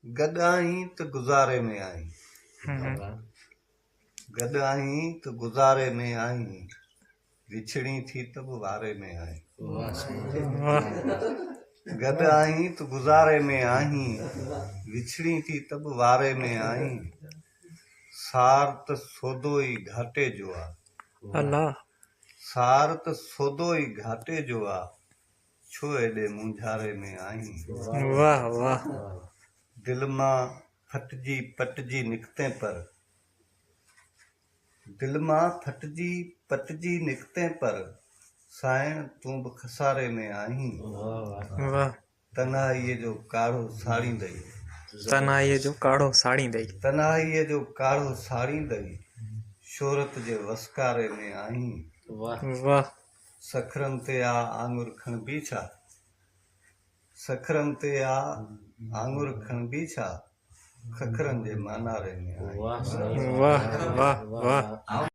गॾु आहीं त गुज़ारे में आहीं, गॾु आहीं त गुज़ारे में आहीं, विछड़ी थी त बि वारे में आहीं। गॾु आहीं त गुज़ारे में आहीं, विछड़ी थी त बि वारे में आहीं। सार त सौदो ई घाटे जो आहे, अल्लाह सार त सौदो ई घाटे जो आहे, छो एॾे मुंझारे में आहीं। वाह वाह। दिल मां फटजी पटजी निकिते पर, दिल मां फटजी पटजी निकिते पर, साइण तूं बि खसारे में आहीं। वाह। तन्हाईअ जो काढ़ो साड़ींदई, तन्हाईअ जो काढ़ो साड़ींदई, तन्हाईअ जो काढ़ो साड़ींदई, शोहरत जे वसकारे में आहीं। वाह। सखरनि ते आ आङुर खणबी छा, सखरनि ते आ आङुर खणबी छा, खखरनि जे मानारे में आहीं। वाह वाह वाह।